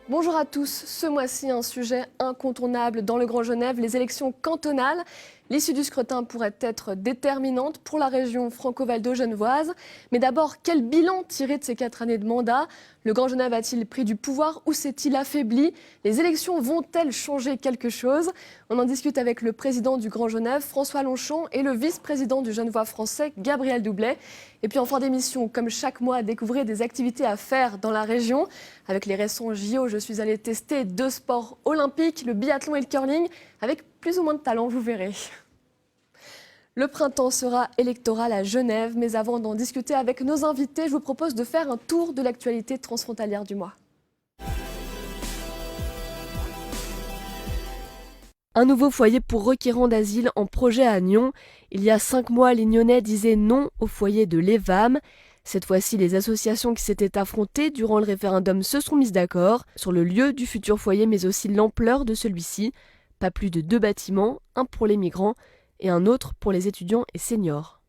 Bonjour à tous. Ce mois-ci, un sujet incontournable dans le Grand Genève, les élections cantonales. L'issue du scrutin pourrait être déterminante pour la région franco-valdo-genevoise. Mais d'abord, quel bilan tirer de ces 4 années de mandat? Le Grand Genève a-t-il pris du pouvoir ou s'est-il affaibli? Les élections vont-elles changer quelque chose? On en discute avec le président du Grand Genève, François Longchamp, et le vice-président du Genevois français, Gabriel Doublet. Et puis en fin d'émission, comme chaque mois, découvrez des activités à faire dans la région. Avec les récents JO, je suis allée tester 2 sports olympiques, le biathlon et le curling, avec plus ou moins de talent, vous verrez. Le printemps sera électoral à Genève, mais avant d'en discuter avec nos invités, je vous propose de faire un tour de l'actualité transfrontalière du mois. Un nouveau foyer pour requérants d'asile en projet à Nyon. Il y a 5 mois, les Nyonnais disaient non au foyer de l'EVAM. Cette fois-ci, les associations qui s'étaient affrontées durant le référendum se sont mises d'accord sur le lieu du futur foyer, mais aussi l'ampleur de celui-ci. Pas plus de 2 bâtiments, un pour les migrants et un autre pour les étudiants et seniors.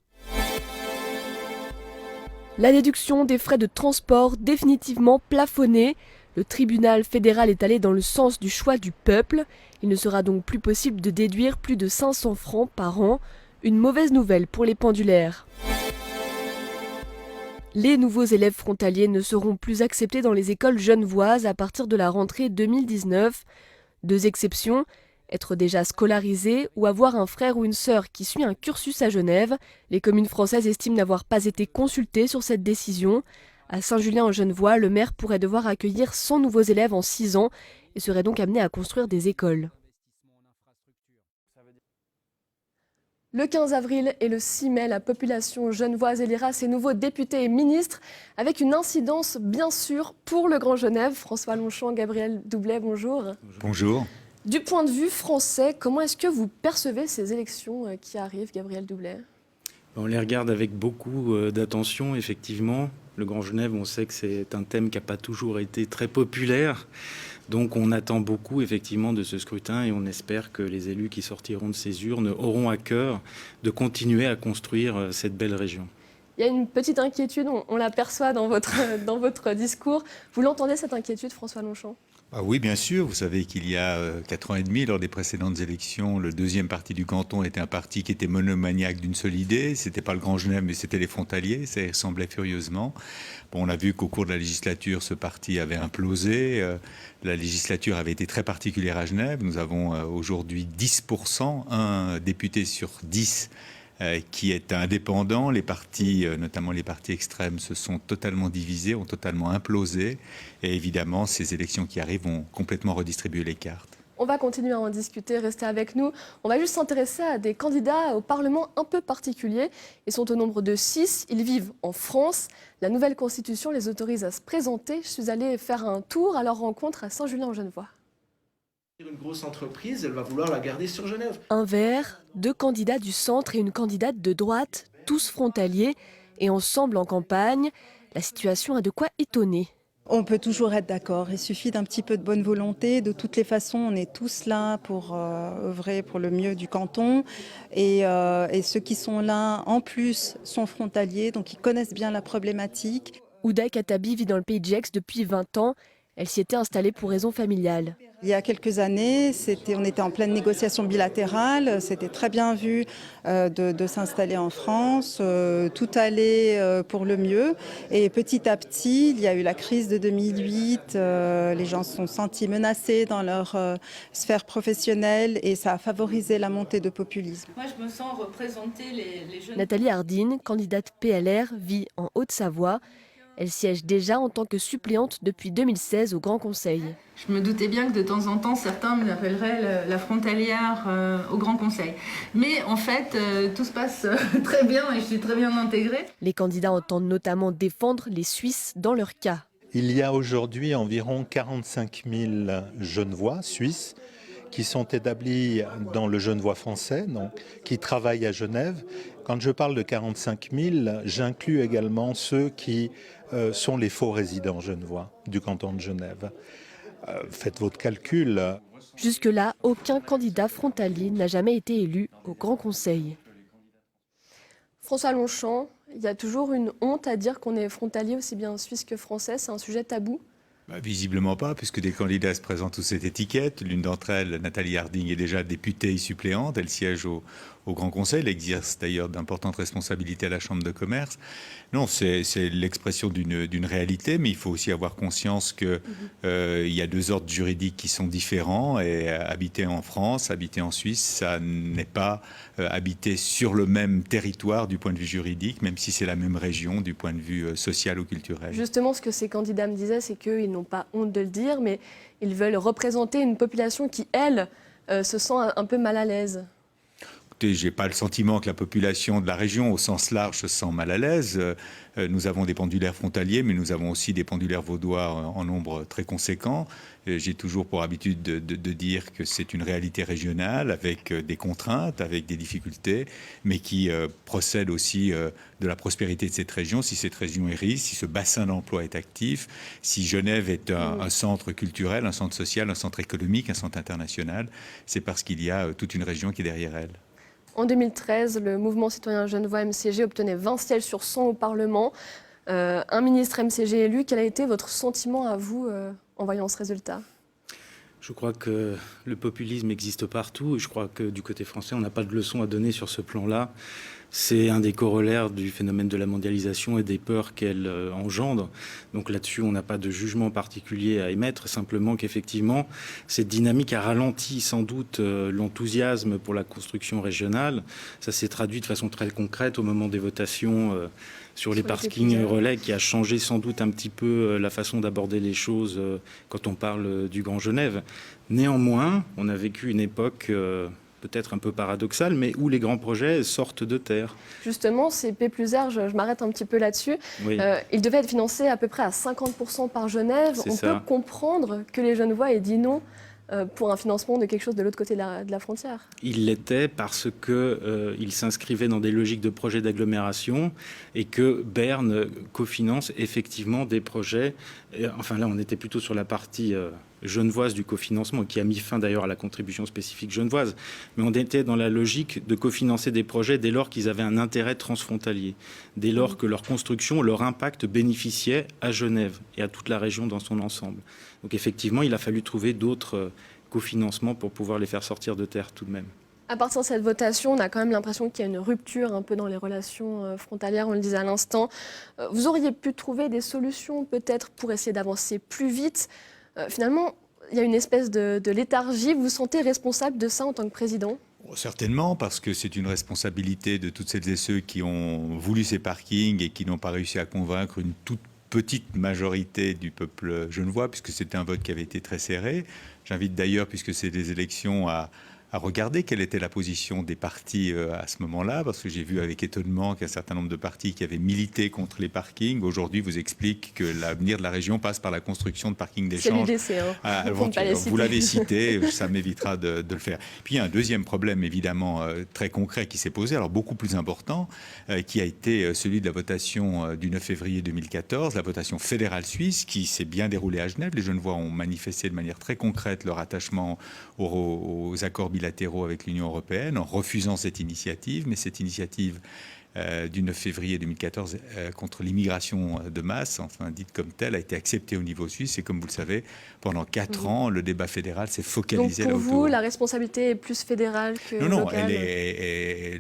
La déduction des frais de transport définitivement plafonnée. Le tribunal fédéral est allé dans le sens du choix du peuple. Il ne sera donc plus possible de déduire plus de 500 francs par an. Une mauvaise nouvelle pour les pendulaires. Les nouveaux élèves frontaliers ne seront plus acceptés dans les écoles genevoises à partir de la rentrée 2019. 2 exceptions, être déjà scolarisé ou avoir un frère ou une sœur qui suit un cursus à Genève. Les communes françaises estiment n'avoir pas été consultées sur cette décision. À Saint-Julien-en-Genevois, le maire pourrait devoir accueillir 100 nouveaux élèves en 6 ans et serait donc amené à construire des écoles. Le 15 avril et le 6 mai, la population genevoise élira ses nouveaux députés et ministres avec une incidence bien sûre pour le Grand Genève. François Longchamp, Gabriel Doublet, bonjour. Bonjour. Du point de vue français, comment est-ce que vous percevez ces élections qui arrivent, Gabriel Doublet? On les regarde avec beaucoup d'attention, effectivement. Le Grand Genève, on sait que c'est un thème qui n'a pas toujours été très populaire. Donc on attend beaucoup, effectivement, de ce scrutin et on espère que les élus qui sortiront de ces urnes auront à cœur de continuer à construire cette belle région. Il y a une petite inquiétude, on l'aperçoit dans votre discours. Vous l'entendez, cette inquiétude, François Longchamp? Ah oui, bien sûr. Vous savez qu'il y a 4 ans et demi, lors des précédentes élections, le deuxième parti du canton était un parti qui était monomaniaque d'une seule idée. C'était pas le Grand Genève, mais c'était les frontaliers. Ça y ressemblait furieusement. Bon, on a vu qu'au cours de la législature, ce parti avait implosé. La législature avait été très particulière à Genève. Nous avons aujourd'hui 10%, un député sur 10 qui est indépendant. Les partis, notamment les partis extrêmes, se sont totalement divisés, ont totalement implosé. Et évidemment, ces élections qui arrivent vont complètement redistribuer les cartes. On va continuer à en discuter, restez avec nous. On va juste s'intéresser à des candidats au Parlement un peu particuliers. Ils sont au nombre de 6, ils vivent en France. La nouvelle Constitution les autorise à se présenter. Je suis allée faire un tour à leur rencontre à Saint-Julien-en-Genevois. Une grosse entreprise, elle va vouloir la garder sur Genève. Un vert, 2 candidats du centre et une candidate de droite, tous frontaliers et ensemble en campagne. La situation a de quoi étonner. On peut toujours être d'accord, il suffit d'un petit peu de bonne volonté. De toutes les façons, on est tous là pour œuvrer pour le mieux du canton. Et ceux qui sont là, en plus, sont frontaliers, donc ils connaissent bien la problématique. Ouda Katabi vit dans le pays de Gex depuis 20 ans. Elle s'y était installée pour raisons familiales. Il y a quelques années, on était en pleine négociation bilatérale. C'était très bien vu de s'installer en France. Tout allait pour le mieux. Et petit à petit, il y a eu la crise de 2008. Les gens se sont sentis menacés dans leur sphère professionnelle et ça a favorisé la montée de populisme. Moi, je me sens représenter les jeunes. Nathalie Hardine, candidate PLR, vit en Haute-Savoie. Elle siège déjà en tant que suppléante depuis 2016 au Grand Conseil. Je me doutais bien que de temps en temps, certains me l'appelleraient la frontalière au Grand Conseil. Mais en fait, tout se passe très bien et je suis très bien intégrée. Les candidats entendent notamment défendre les Suisses dans leur cas. Il y a aujourd'hui environ 45 000 Genevois suisses qui sont établis dans le Genevois français, donc, qui travaillent à Genève. Quand je parle de 45 000, j'inclus également ceux qui sont les faux résidents genevois du canton de Genève. Faites votre calcul. Jusque-là, aucun candidat frontalier n'a jamais été élu au Grand Conseil. François Longchamp, il y a toujours une honte à dire qu'on est frontalier aussi bien suisse que français. C'est un sujet tabou? Visiblement pas, puisque des candidats se présentent sous cette étiquette. L'une d'entre elles, Nathalie Harding, est déjà députée suppléante. Elle siège au Grand Conseil. Elle exerce d'ailleurs d'importantes responsabilités à la Chambre de commerce. Non, c'est l'expression d'une réalité, mais il faut aussi avoir conscience qu'il y a deux ordres juridiques qui sont différents. Et habiter en France, habiter en Suisse, ça n'est pas habiter sur le même territoire du point de vue juridique, même si c'est la même région du point de vue social ou culturel. Justement, ce que ces candidats me disaient, c'est qu'ils n'ont pas honte de le dire, mais ils veulent représenter une population qui, elle, se sent un peu mal à l'aise. Écoutez, je n'ai pas le sentiment que la population de la région, au sens large, se sent mal à l'aise. Nous avons des pendulaires frontaliers, mais nous avons aussi des pendulaires vaudois en nombre très conséquent. J'ai toujours pour habitude de dire que c'est une réalité régionale avec des contraintes, avec des difficultés, mais qui procède aussi de la prospérité de cette région. Si cette région est riche, si ce bassin d'emploi est actif, si Genève est un centre culturel, un centre social, un centre économique, un centre international, c'est parce qu'il y a toute une région qui est derrière elle. En 2013, le mouvement citoyen genevois MCG obtenait 20 sièges sur 100 au Parlement. Un ministre MCG élu, quel a été votre sentiment à vous en voyant ce résultat ? Je crois que le populisme existe partout et je crois que du côté français, on n'a pas de leçon à donner sur ce plan-là. C'est un des corollaires du phénomène de la mondialisation et des peurs qu'elle engendre. Donc là-dessus, on n'a pas de jugement particulier à émettre, simplement qu'effectivement, cette dynamique a ralenti sans doute l'enthousiasme pour la construction régionale. Ça s'est traduit de façon très concrète au moment des votations sur les parkings relais, qui a changé sans doute un petit peu la façon d'aborder les choses quand on parle du Grand Genève. Néanmoins, on a vécu une époque peut-être un peu paradoxale, mais où les grands projets sortent de terre. Justement, ces P+R, je m'arrête un petit peu là-dessus, Oui. ils devaient être financés à peu près à 50% par Genève. On peut comprendre que les Genevois aient dit non pour un financement de quelque chose de l'autre côté de la frontière. Il l'était parce qu'il s'inscrivait dans des logiques de projets d'agglomération et que Berne cofinance effectivement des projets. Enfin là, on était plutôt sur la partie genevoise du cofinancement, qui a mis fin d'ailleurs à la contribution spécifique genevoise. Mais on était dans la logique de cofinancer des projets dès lors qu'ils avaient un intérêt transfrontalier, dès lors que leur construction, leur impact bénéficiait à Genève et à toute la région dans son ensemble. Donc effectivement, il a fallu trouver d'autres cofinancements pour pouvoir les faire sortir de terre tout de même. À partir de cette votation, on a quand même l'impression qu'il y a une rupture un peu dans les relations frontalières, on le disait à l'instant. Vous auriez pu trouver des solutions peut-être pour essayer d'avancer plus vite. Finalement, il y a une espèce de léthargie. Vous vous sentez responsable de ça en tant que président ? Certainement, parce que c'est une responsabilité de toutes celles et ceux qui ont voulu ces parkings et qui n'ont pas réussi à convaincre une toute petite majorité du peuple genevois, puisque c'était un vote qui avait été très serré. J'invite d'ailleurs, puisque c'est des élections, à regarder quelle était la position des partis à ce moment-là, parce que j'ai vu avec étonnement qu'un certain nombre de partis qui avaient milité contre les parkings, aujourd'hui vous expliquent que l'avenir de la région passe par la construction de parkings d'échange. C'est l'UDC, Vous l'avez cité, ça m'évitera de le faire. Puis il y a un deuxième problème évidemment très concret qui s'est posé, alors beaucoup plus important, qui a été celui de la votation du 9 février 2014, la votation fédérale suisse, qui s'est bien déroulée à Genève. Les Genevois ont manifesté de manière très concrète leur attachement aux accords bilatéraux avec l'Union européenne en refusant cette initiative, mais cette initiative du 9 février 2014 contre l'immigration de masse, enfin dite comme telle, a été acceptée au niveau suisse. Et comme vous le savez, pendant 4 ans, le débat fédéral s'est focalisé là-autour. Donc pour vous, la responsabilité est plus fédérale que locale ? Non, les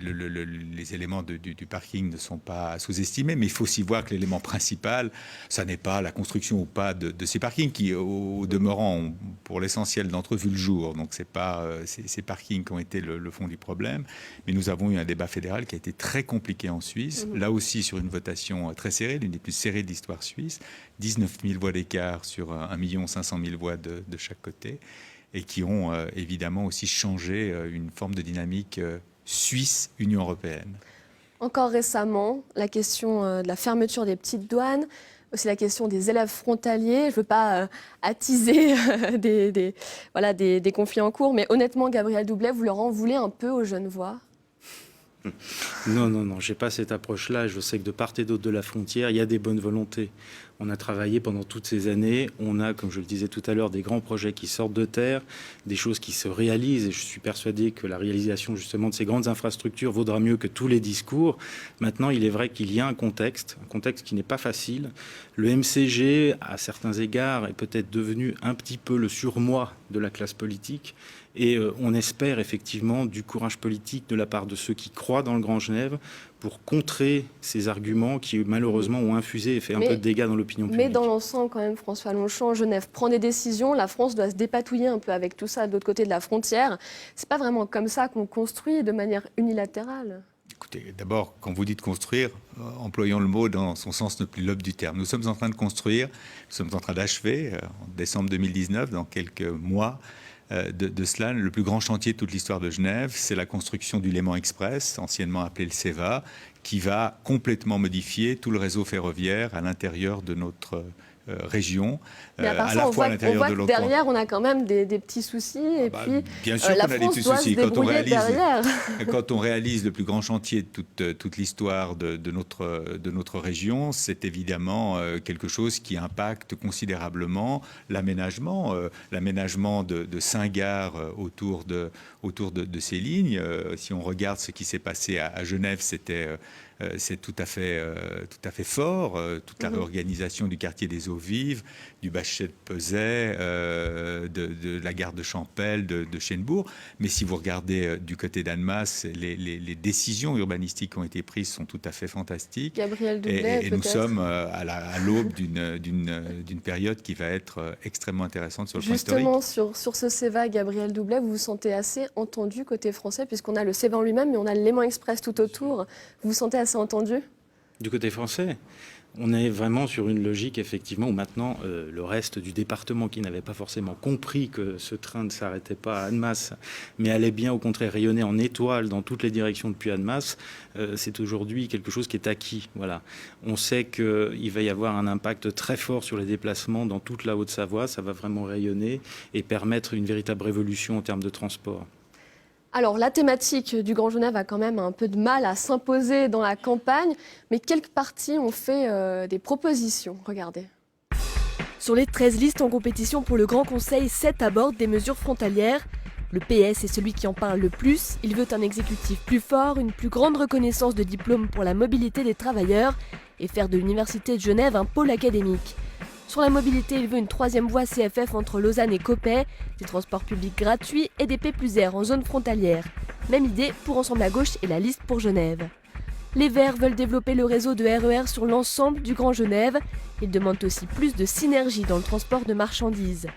éléments du parking ne sont pas sous-estimés, mais il faut aussi voir que l'élément principal, ça n'est pas la construction ou pas de ces parkings qui, au demeurant, ont pour l'essentiel d'entre eux vu le jour. Donc c'est pas ces parkings qui ont été le fond du problème. Mais nous avons eu un débat fédéral qui a été très compliqué en Suisse, là aussi sur une votation très serrée, l'une des plus serrées de l'histoire suisse, 19 000 voix d'écart sur 1 500 000 voix de chaque côté, et qui ont évidemment aussi changé une forme de dynamique Suisse-Union européenne. Encore récemment, la question de la fermeture des petites douanes, aussi la question des élèves frontaliers. Je ne veux pas attiser des conflits en cours, mais honnêtement, Gabriel Doublet, vous leur en voulez un peu aux Genevois ? Non, je n'ai pas cette approche-là. Je sais que de part et d'autre de la frontière, il y a des bonnes volontés. On a travaillé pendant toutes ces années. On a, comme je le disais tout à l'heure, des grands projets qui sortent de terre, des choses qui se réalisent. Et je suis persuadé que la réalisation justement de ces grandes infrastructures vaudra mieux que tous les discours. Maintenant, il est vrai qu'il y a un contexte qui n'est pas facile. Le MCG, à certains égards, est peut-être devenu un petit peu le surmoi de la classe politique. Et on espère effectivement du courage politique de la part de ceux qui croient dans le Grand Genève pour contrer ces arguments qui malheureusement ont infusé et fait un peu de dégâts dans l'opinion publique. Mais dans l'ensemble quand même, François Longchamp, Genève prend des décisions, la France doit se dépatouiller un peu avec tout ça de l'autre côté de la frontière. C'est pas vraiment comme ça qu'on construit de manière unilatérale. Écoutez, d'abord, quand vous dites construire, employons le mot dans son sens le plus noble du terme. Nous sommes en train de construire, nous sommes en train d'achever, en décembre 2019, dans quelques mois, de cela, le plus grand chantier de toute l'histoire de Genève, c'est la construction du Léman Express, anciennement appelé le CEVA, qui va complètement modifier tout le réseau ferroviaire à l'intérieur de notre région, mais à part ça, on voit que derrière, on a quand même des petits soucis. Et puis, bien sûr la qu'on a des France petits doit soucis. se débrouiller derrière. Quand on réalise le plus grand chantier de toute l'histoire de notre région, c'est évidemment quelque chose qui impacte considérablement l'aménagement de 5 gares autour de ces lignes. Si on regarde ce qui s'est passé à Genève, c'est tout à fait fort. Toute la réorganisation du quartier des Eaux Vives, du Bachet de Pezay, de la gare de Champel, de Chênebourg. Mais si vous regardez du côté d'Annemasse, les décisions urbanistiques qui ont été prises sont tout à fait fantastiques. Gabriel Doublet, et nous sommes à l'aube d'une période qui va être extrêmement intéressante sur le plan historique. Justement, sur ce CEVA, Gabriel Doublet, vous vous sentez assez entendu côté français, puisqu'on a le CEVA en lui-même, mais on a le Léman Express tout autour. Vous vous sentez assez entendu ? Du côté français, on est vraiment sur une logique, effectivement, où maintenant, le reste du département qui n'avait pas forcément compris que ce train ne s'arrêtait pas à Annemasse, mais allait bien, au contraire, rayonner en étoile dans toutes les directions depuis Annemasse, c'est aujourd'hui quelque chose qui est acquis. Voilà. On sait qu'il va y avoir un impact très fort sur les déplacements dans toute la Haute-Savoie. Ça va vraiment rayonner et permettre une véritable révolution en termes de transport. Alors, la thématique du Grand Genève a quand même un peu de mal à s'imposer dans la campagne, mais quelques partis ont fait des propositions. Regardez. Sur les 13 listes en compétition pour le Grand Conseil, 7 abordent des mesures frontalières. Le PS est celui qui en parle le plus. Il veut un exécutif plus fort, une plus grande reconnaissance de diplômes pour la mobilité des travailleurs et faire de l'Université de Genève un pôle académique. Sur la mobilité, il veut une 3e voie CFF entre Lausanne et Coppet, des transports publics gratuits et des P+R en zone frontalière. Même idée pour Ensemble à gauche et la liste pour Genève. Les Verts veulent développer le réseau de RER sur l'ensemble du Grand Genève. Ils demandent aussi plus de synergie dans le transport de marchandises.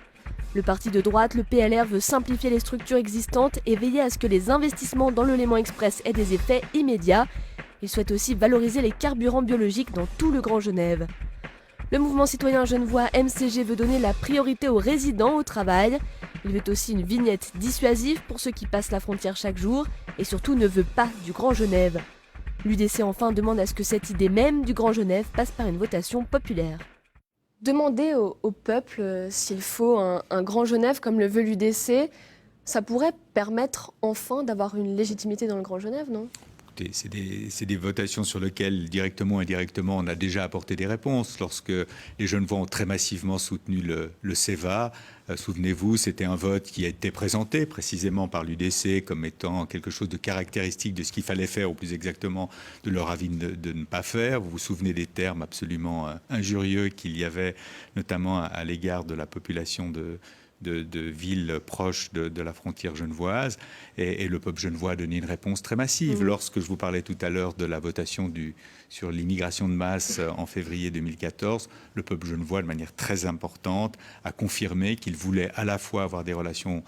Le parti de droite, le PLR, veut simplifier les structures existantes et veiller à ce que les investissements dans le Léman Express aient des effets immédiats. Il souhaite aussi valoriser les carburants biologiques dans tout le Grand Genève. Le mouvement citoyen genevois MCG veut donner la priorité aux résidents au travail. Il veut aussi une vignette dissuasive pour ceux qui passent la frontière chaque jour et surtout ne veut pas du Grand Genève. L'UDC enfin demande à ce que cette idée même du Grand Genève passe par une votation populaire. Demander au peuple s'il faut un Grand Genève comme le veut l'UDC, ça pourrait permettre enfin d'avoir une légitimité dans le Grand Genève, non ? C'est des votations sur lesquelles, directement ou indirectement, on a déjà apporté des réponses. Lorsque les Genevois ont très massivement soutenu le CEVA, souvenez-vous, c'était un vote qui a été présenté précisément par l'UDC comme étant quelque chose de caractéristique de ce qu'il fallait faire, ou plus exactement de leur avis de ne pas faire. Vous vous souvenez des termes absolument injurieux qu'il y avait, notamment à l'égard de la population de villes proches de la frontière genevoise, et le peuple genevois a donné une réponse très massive. Lorsque je vous parlais tout à l'heure de la votation sur l'immigration de masse en février 2014, le peuple genevois, de manière très importante, a confirmé qu'il voulait à la fois avoir des relations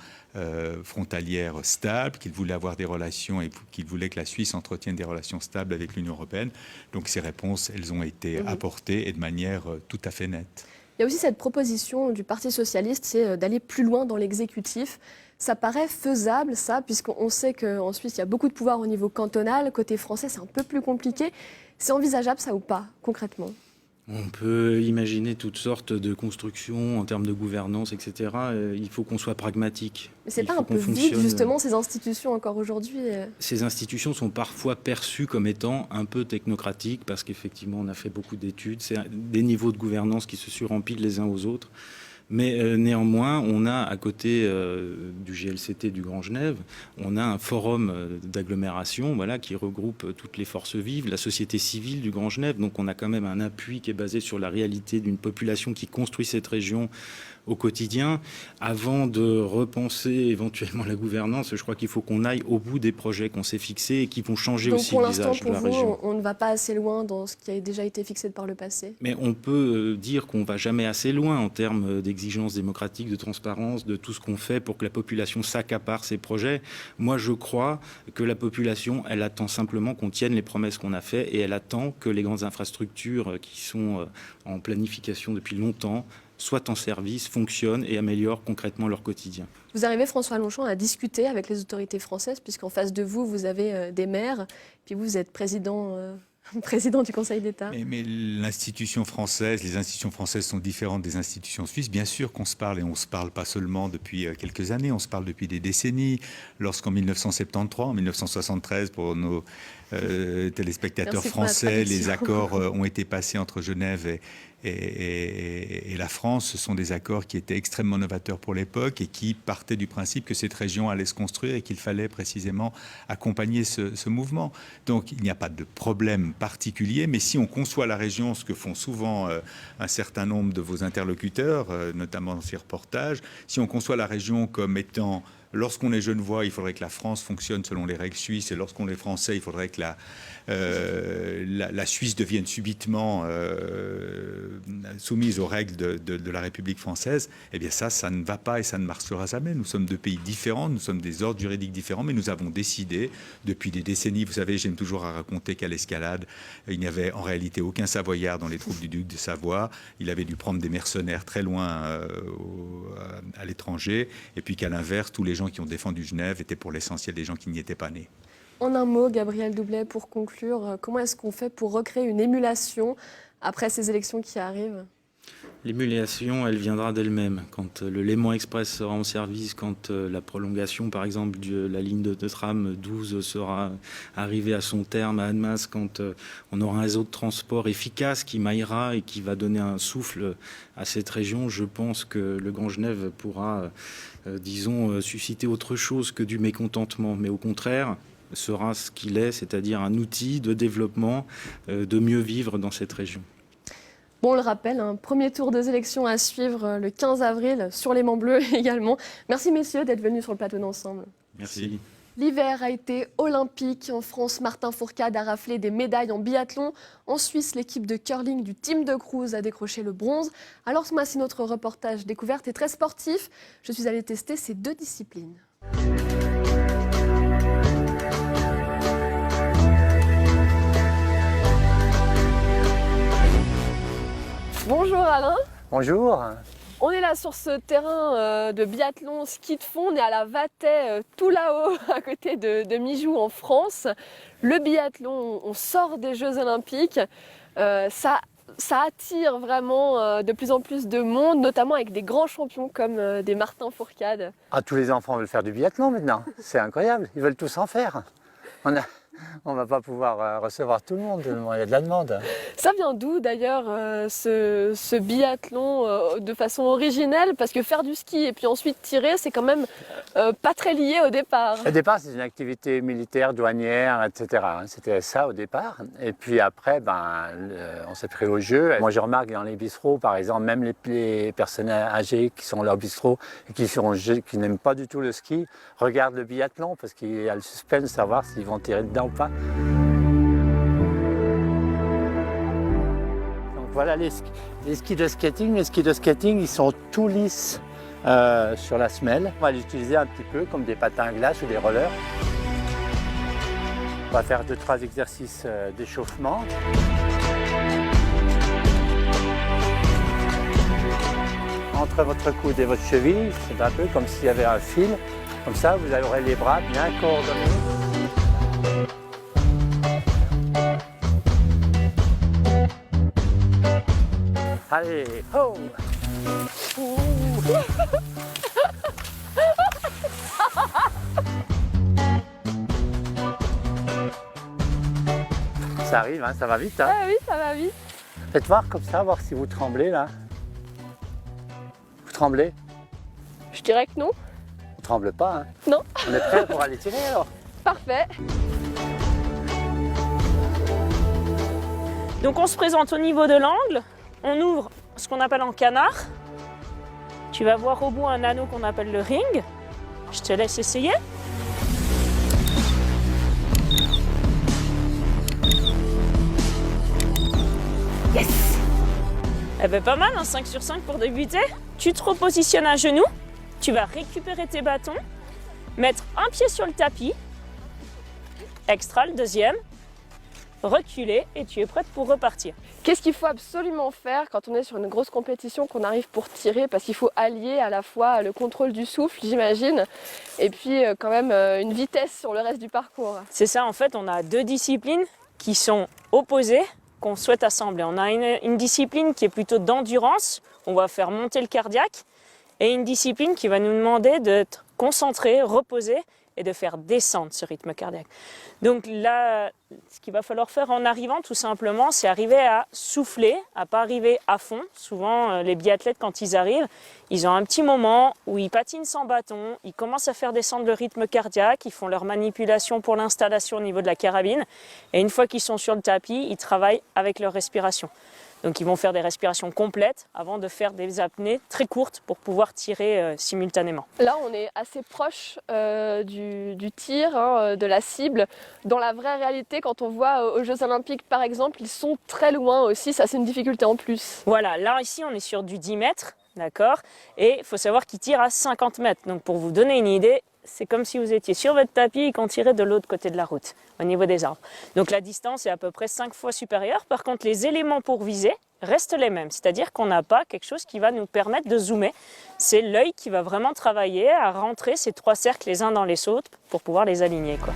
frontalières stables, qu'il voulait avoir des relations et qu'il voulait que la Suisse entretienne des relations stables avec l'Union européenne. Donc ces réponses, elles ont été apportées et de manière tout à fait nette. Il y a aussi cette proposition du Parti socialiste, c'est d'aller plus loin dans l'exécutif. Ça paraît faisable, ça, puisqu'on sait qu'en Suisse, il y a beaucoup de pouvoir au niveau cantonal. Côté français, c'est un peu plus compliqué. C'est envisageable, ça, ou pas, concrètement ? On peut imaginer toutes sortes de constructions en termes de gouvernance, etc. Il faut qu'on soit pragmatique. Mais c'est Il pas faut un peu qu'on vide, fonctionne. justement, ces institutions encore aujourd'hui Ces institutions sont parfois perçues comme étant un peu technocratiques parce qu'effectivement, on a fait beaucoup d'études. C'est des niveaux de gouvernance qui se surempilent les uns aux autres. Mais néanmoins, on a à côté du GLCT du Grand Genève, on a un forum d'agglomération qui regroupe toutes les forces vives, la société civile du Grand Genève. Donc on a quand même un appui qui est basé sur la réalité d'une population qui construit cette région au quotidien. Avant de repenser éventuellement la gouvernance, je crois qu'il faut qu'on aille au bout des projets qu'on s'est fixés et qui vont changer Donc aussi pour le l'instant, visage de pour la vous, région. on ne va pas assez loin dans ce qui a déjà été fixé par le passé. Mais on peut dire qu'on ne va jamais assez loin en termes d'exigences démocratiques, de transparence, de tout ce qu'on fait pour que la population s'accapare ces projets. Moi, je crois que la population, elle attend simplement qu'on tienne les promesses qu'on a faites et elle attend que les grandes infrastructures qui sont en planification depuis longtemps soient en service, fonctionnent et améliorent concrètement leur quotidien. Vous arrivez, François Longchamp, à discuter avec les autorités françaises, puisqu'en face de vous, vous avez des maires, puis vous êtes président du Conseil d'État. Mais l'institution française, les institutions françaises sont différentes des institutions suisses. Bien sûr qu'on se parle, et on ne se parle pas seulement depuis quelques années, on se parle depuis des décennies. Lorsqu'en 1973, en 1973, pour nos téléspectateurs français, les accords ont été passés entre Genève et la France, ce sont des accords qui étaient extrêmement novateurs pour l'époque et qui partaient du principe que cette région allait se construire et qu'il fallait précisément accompagner ce mouvement. Donc il n'y a pas de problème particulier, mais si on conçoit la région, ce que font souvent un certain nombre de vos interlocuteurs, notamment dans ces reportages, si on conçoit la région comme étant... Lorsqu'on est genevois, il faudrait que la France fonctionne selon les règles suisses, et lorsqu'on est français, il faudrait que la Suisse devienne subitement soumise aux règles de la République française. Eh bien ça ne va pas et ça ne marchera jamais. Nous sommes deux pays différents, nous sommes des ordres juridiques différents, mais nous avons décidé depuis des décennies, vous savez, j'aime toujours à raconter qu'à l'escalade, il n'y avait en réalité aucun Savoyard dans les troupes du duc de Savoie. Il avait dû prendre des mercenaires très loin à l'étranger, et puis qu'à l'inverse, tous les gens qui ont défendu Genève étaient pour l'essentiel des gens qui n'y étaient pas nés. En un mot, Gabriel Doublet, pour conclure, comment est-ce qu'on fait pour recréer une émulation après ces élections qui arrivent ? L'émulation, elle viendra d'elle-même. Quand le Léman Express sera en service, quand la prolongation, par exemple, de la ligne de tram 12 sera arrivée à son terme à Annemasse, quand on aura un réseau de transport efficace qui maillera et qui va donner un souffle à cette région, je pense que le Grand Genève pourra, susciter autre chose que du mécontentement. Mais au contraire, sera ce qu'il est, c'est-à-dire un outil de développement, de mieux vivre dans cette région. Bon, on le rappelle, un premier tour des élections à suivre le 15 avril sur les Mans Bleus également. Merci messieurs d'être venus sur le plateau d'Ensemble. Merci. L'hiver a été olympique. En France, Martin Fourcade a raflé des médailles en biathlon. En Suisse, l'équipe de curling du Team de Cruz a décroché le bronze. Alors ce mois-ci, notre reportage découverte est très sportif. Je suis allée tester ces deux disciplines. Bonjour Alain. Bonjour. On est là sur ce terrain de biathlon ski de fond. On est à la Vatay, tout là-haut, à côté de Mijou en France. Le biathlon, on sort des Jeux Olympiques. Ça attire vraiment de plus en plus de monde, notamment avec des grands champions comme des Martin Fourcade. Ah, tous les enfants veulent faire du biathlon maintenant. C'est incroyable. Ils veulent tous en faire. On ne va pas pouvoir recevoir tout le monde. Il y a de la demande. Ça vient d'où d'ailleurs ce biathlon de façon originelle? Parce que faire du ski et puis ensuite tirer, c'est quand même pas très lié au départ. Au départ, c'est une activité militaire, douanière, etc. C'était ça au départ. Et puis après, on s'est pris au jeu. Moi, je remarque dans les bistrots, par exemple, même les personnes âgées qui sont dans leur bistrot et qui n'aiment pas du tout le ski, regardent le biathlon parce qu'il y a le suspense de savoir s'ils vont tirer dedans ou pas. Donc voilà les skis de skating. Les skis de skating, ils sont tout lisses sur la semelle. On va les utiliser un petit peu comme des patins à glace ou des rollers. On va faire 2-3 exercices d'échauffement. Entre votre coude et votre cheville, c'est un peu comme s'il y avait un fil. Comme ça, vous aurez les bras bien coordonnés. Allez, oh! Ça arrive, hein, ça va vite. Hein. Ah oui, ça va vite. Faites voir comme ça, voir si vous tremblez là. Vous tremblez? Je dirais que non. On tremble pas, hein? Non. On est prêt pour aller tirer alors? Parfait. Donc on se présente au niveau de l'angle, on ouvre ce qu'on appelle en canard. Tu vas voir au bout un anneau qu'on appelle le ring. Je te laisse essayer. Yes! Eh ben pas mal, un 5 sur 5 pour débuter. Tu te repositionnes à genoux, tu vas récupérer tes bâtons, mettre un pied sur le tapis, extra le deuxième, reculer et tu es prête pour repartir. Qu'est-ce qu'il faut absolument faire quand on est sur une grosse compétition, qu'on arrive pour tirer? Parce qu'il faut allier à la fois le contrôle du souffle, j'imagine, et puis quand même une vitesse sur le reste du parcours. C'est ça, en fait, on a deux disciplines qui sont opposées, qu'on souhaite assembler. On a une discipline qui est plutôt d'endurance, on va faire monter le cardiaque, et une discipline qui va nous demander d'être concentré, reposé, et de faire descendre ce rythme cardiaque. Donc là, ce qu'il va falloir faire en arrivant, tout simplement, c'est arriver à souffler, à pas arriver à fond. Souvent, les biathlètes, quand ils arrivent, ils ont un petit moment où ils patinent sans bâton, ils commencent à faire descendre le rythme cardiaque, ils font leur manipulation pour l'installation au niveau de la carabine, et une fois qu'ils sont sur le tapis, ils travaillent avec leur respiration. Donc ils vont faire des respirations complètes avant de faire des apnées très courtes pour pouvoir tirer simultanément. Là, on est assez proche du tir, hein, de la cible. Dans la vraie réalité, quand on voit aux Jeux Olympiques, par exemple, ils sont très loin aussi. Ça, c'est une difficulté en plus. Voilà, là, ici, on est sur du 10 mètres, d'accord? Et il faut savoir qu'ils tirent à 50 mètres. Donc pour vous donner une idée, c'est comme si vous étiez sur votre tapis et qu'on tirait de l'autre côté de la route, au niveau des arbres. Donc la distance est à peu près 5 fois supérieure. Par contre, les éléments pour viser restent les mêmes. C'est-à-dire qu'on n'a pas quelque chose qui va nous permettre de zoomer. C'est l'œil qui va vraiment travailler à rentrer ces trois cercles les uns dans les autres pour pouvoir les aligner, quoi.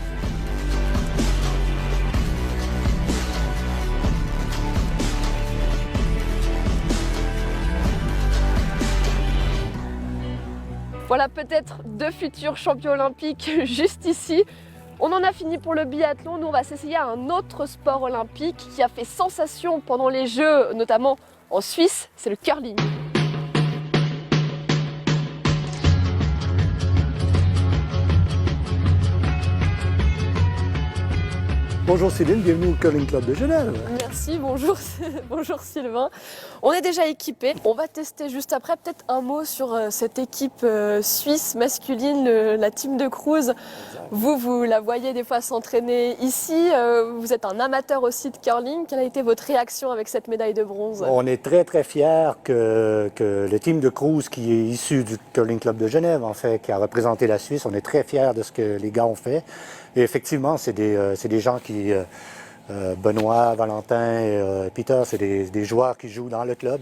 Voilà peut-être deux futurs champions olympiques juste ici. On en a fini pour le biathlon. Nous, on va s'essayer à un autre sport olympique qui a fait sensation pendant les Jeux, notamment en Suisse, c'est le curling. Bonjour Céline, bienvenue au Curling Club de Genève. Merci, bonjour, bonjour Sylvain. On est déjà équipés. On va tester juste après peut-être un mot sur cette équipe suisse masculine, la team de Cruz. Vous la voyez des fois s'entraîner ici. Vous êtes un amateur aussi de curling. Quelle a été votre réaction avec cette médaille de bronze? On est très très fiers que le team de Cruz, qui est issu du Curling Club de Genève, en fait, qui a représenté la Suisse, on est très fiers de ce que les gars ont fait. Et effectivement, c'est des gens qui, Benoît, Valentin et Peter, c'est des joueurs qui jouent dans le club.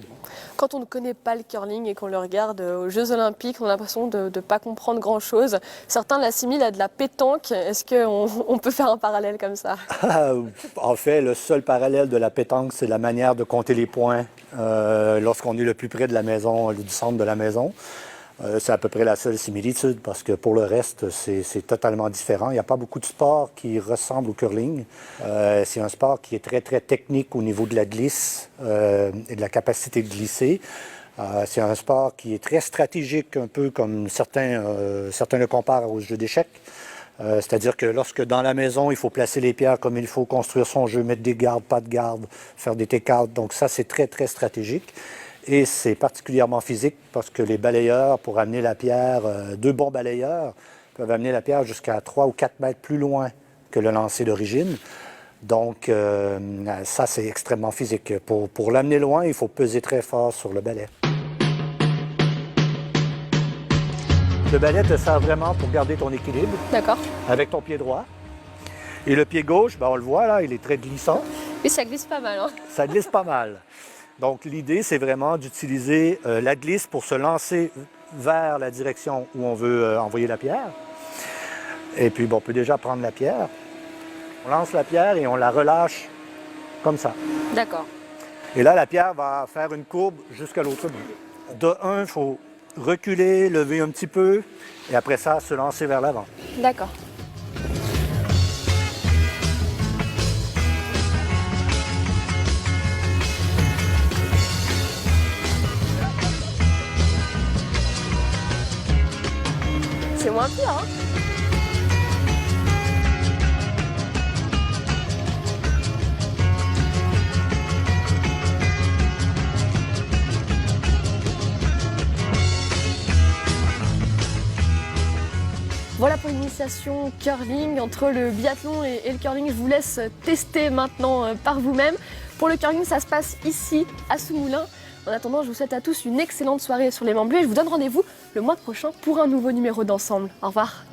Quand on ne connaît pas le curling et qu'on le regarde aux Jeux Olympiques, on a l'impression de ne pas comprendre grand-chose. Certains l'assimilent à de la pétanque. Est-ce qu'on peut faire un parallèle comme ça? En fait, le seul parallèle de la pétanque, c'est la manière de compter les points lorsqu'on est le plus près de la maison, du centre de la maison. C'est à peu près la seule similitude parce que pour le reste, c'est totalement différent. Il n'y a pas beaucoup de sports qui ressemblent au curling. C'est un sport qui est très, très technique au niveau de la glisse et de la capacité de glisser. C'est un sport qui est très stratégique, un peu comme certains le comparent aux jeux d'échecs. C'est-à-dire que lorsque dans la maison, il faut placer les pierres comme il faut, construire son jeu, mettre des gardes, pas de garde, faire des take-out. Donc ça, c'est très, très stratégique. Et c'est particulièrement physique parce que les balayeurs, pour amener la pierre, deux bons balayeurs peuvent amener la pierre jusqu'à 3 ou 4 mètres plus loin que le lancer d'origine. Donc ça, c'est extrêmement physique. Pour l'amener loin, il faut peser très fort sur le balai. Le balai te sert vraiment pour garder ton équilibre. D'accord. Avec ton pied droit. Et le pied gauche, ben on le voit là, il est très glissant. Oui, ça glisse pas mal. Hein. Ça glisse pas mal. Donc, l'idée, c'est vraiment d'utiliser la glisse pour se lancer vers la direction où on veut envoyer la pierre. Et puis, bon, on peut déjà prendre la pierre. On lance la pierre et on la relâche comme ça. D'accord. Et là, la pierre va faire une courbe jusqu'à l'autre bout. De un, il faut reculer, lever un petit peu, et après ça, se lancer vers l'avant. D'accord. C'est moins pire, hein? Voilà pour l'initiation curling. Entre le biathlon et le curling, je vous laisse tester maintenant par vous-même. Pour le curling, ça se passe ici, à Soumoulins. En attendant, je vous souhaite à tous une excellente soirée sur les Mains Bleues et je vous donne rendez-vous le mois prochain pour un nouveau numéro d'Ensemble. Au revoir.